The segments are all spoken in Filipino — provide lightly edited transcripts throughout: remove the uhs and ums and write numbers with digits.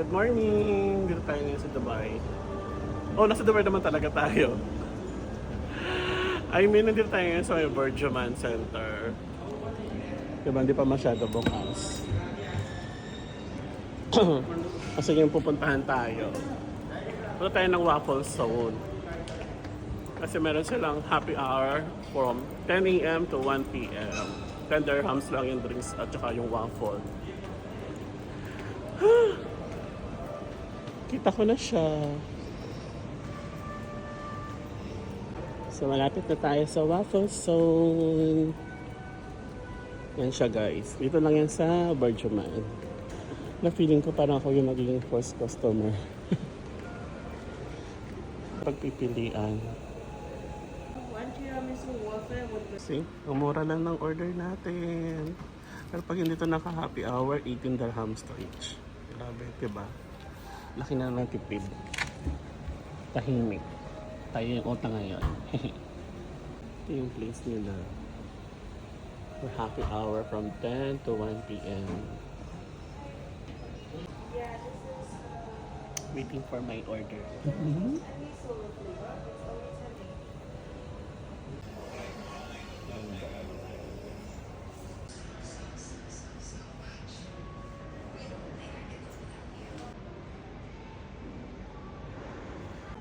Good morning! Dito tayo ngayon sa Dubai. Oh, nasa Dubai naman talaga tayo. I mean, nandito tayo ngayon sa may Burjuman Center. Diba, hindi pa masyado bukas. Kasi yung pupuntahan tayo. Punta tayo ng Waffle Zone. Kasi meron silang happy hour from 10 a.m. to 1 p.m. 10 dirhams lang yung drinks at saka yung waffle. Kita ko na siya. So, malapit na tayo sa Waffle Zone. Yan siya, guys. Dito lang yan sa Burjuman. Na feeling ko parang ako yung magiging first customer. Pagpipilian. One tiramisu waffle with See, umura lang ng order natin. Pero pag hindi ito naka-happy hour, 18 dirhams to each. Grabe, diba? Laki na ng tipid. Tahimik. Tayo yung utang ngayon. Ito yung place nila. For happy hour from 10 to 1 p.m. yeah, this is Waiting for my order. miso flavor. It's always heavy.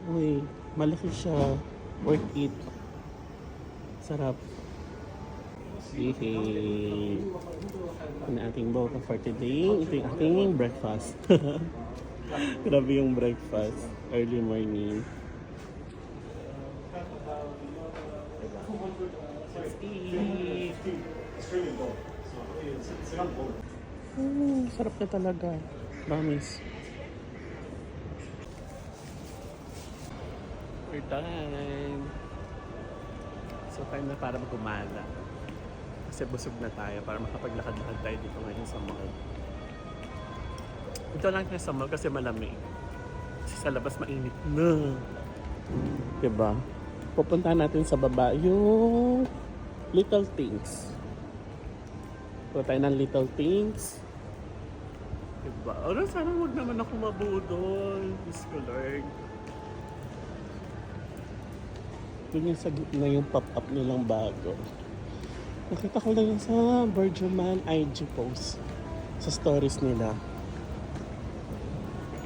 Uy, malaki siya. Worth it. Sarap. Yehey. Ito na ating bowl for today. Ito yung ating breakfast. Grabe yung breakfast. Early morning. Let's eat. Sarap na talaga. Promise. We're done. So time na para magumala. Kasi busog na tayo para makapaglakad-lakad tayo dito ngayon sa mall. Ito lang tayo sa mall kasi malamig. Kasi sa labas mainit na. Diba? Pupuntahan natin sa baba yung Little Things. Punta tayo ng Little Things. Diba? Ano, sana huwag naman ako mabudol. Diyos ko, Lord. Yun yung sa gitna yung pop-up nilang bago. Nakita ko lang yun sa Burjuman IG post. Sa stories nila.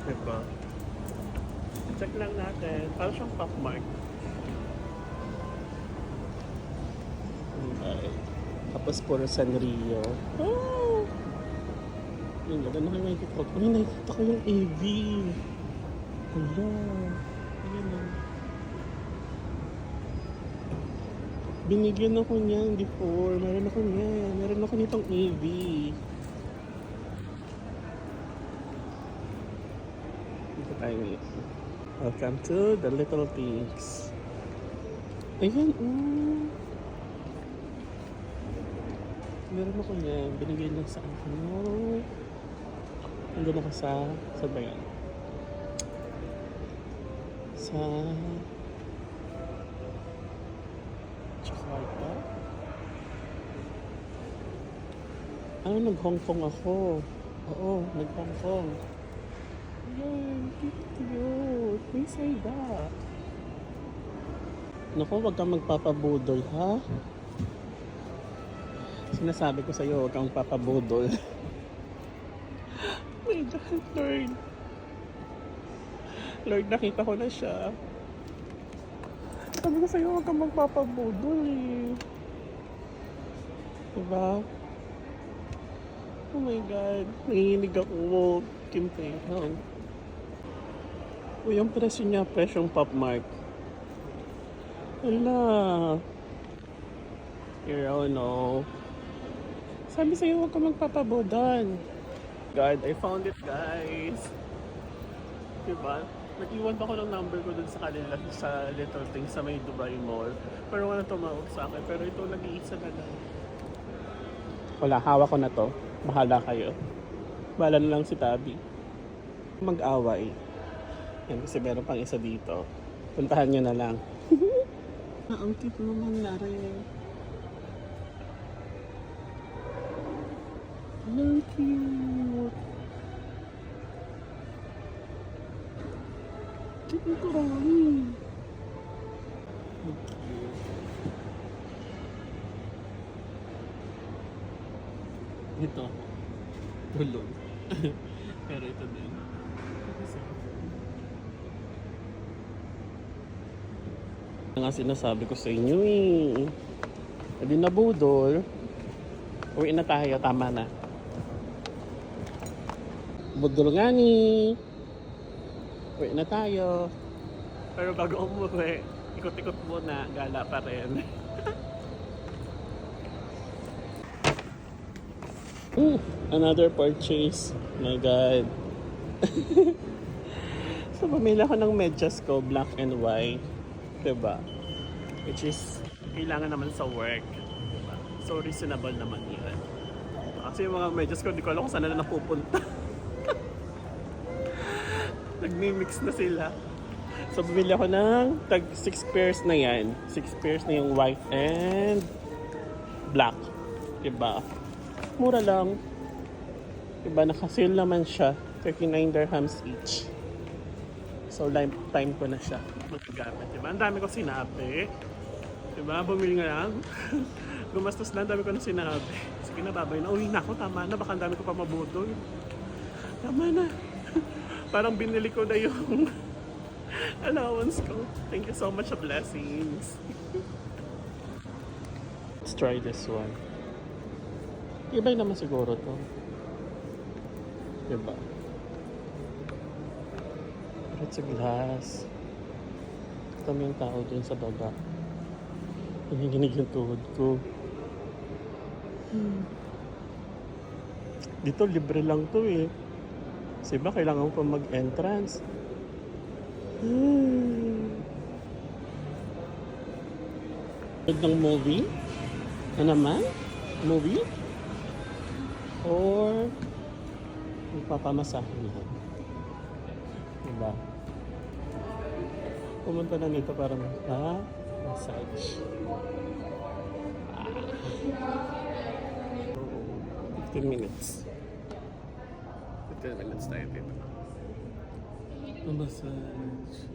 Diba? Check lang natin. Parang siyang pop mark. Okay. Tapos puro Sanrio. Oh! Yun, ganda na nakikita ko. Uy, nakikita ko yung AV. Hala. Ayan na. Binigyan ako niyan before. Meron ako niyan. Meron ako nitong AV. Dito tayo ngayon. Welcome to the Little Things. Ayan, meron ako niyan. Binigyan lang sa ano. Nandun ako sa ba yan? Sa Jakarta? Ano, nag-Hong Kong ako. Oo, nag-Hong Kong. Ayan, cute. May sayda. Naku, wag kang magpapabudol, ha? Sinasabi ko sa'yo, wag kang magpapabudol. Oh my God, Lord. Lord, nakita ko na siya. Sabi ko sa'yo, huwag kang magpapabudol eh. Diba? Oh my God. Nanginig ako. Kimpehang. Uy, yung presyo niya, presyong Pop Mart. Hala. Here, oh no. Sabi sa'yo, huwag kang magpapabudol. God, I found it, guys. Diba? Nag-iwan ako ng number ko dun sa kanila sa Little Things sa may Dubai Mall. Pero wala tumawag sa akin. Pero ito, nag-iisa na lang. Wala, hawak ko na to. Bahala kayo. Bahala na lang si Tabi. Mag-away. Yan, kasi meron pang isa dito. Puntahan nyo na lang. Ang cute naman na rin. Ang cute. Ang karami. Ito. Tulog. Pero ito din. Ang nga sinasabi ko sa inyo eh. Hindi na budol. Uwi na tayo. Tama na. Budol nga ni. Uwi na tayo. Pero bago umuwi, ikot-ikot muna. Gala pa rin. Another purchase. My God. So, pamili ako ng medyas ko, black and white. Diba? Which is, kailangan naman sa work. Diba? So, reasonable naman yun. Kasi yung mga medyas ko, di ko alam kung saan na napupunta. Nag-mix na sila. So, bumili ako ng tag 6 pairs na yan. 6 pairs na yung white and black. Diba? Mura lang. Diba? Naka-sale naman siya. 39 dirhams each. So, lifetime ko na siya magagamit. Diba? Ang dami ko sinabi. Diba? Bumili nga lang. Gumastos na. Ang dami ko na sinabi. Sige na, babay na. Uwi na ako. Tama na. Baka ang dami ko pa mabudol. Tama na. Parang binili ko na yung allowance ko. Thank you so much. Blessings. Let's try this one. Ibay naman siguro to. Diba? Pero it's a glass. Kami yung tao dun sa baba. Nanginginig yung tuhod ko. Dito libre lang to eh. Kasi ba kailangan mo pa mag-entrance? Ng movie? Ano naman? Movie? Or magpapamasahe lang. Diba? Pumunta na nito para massage. 15 minutes. 15 minutes tayo dito. Massage.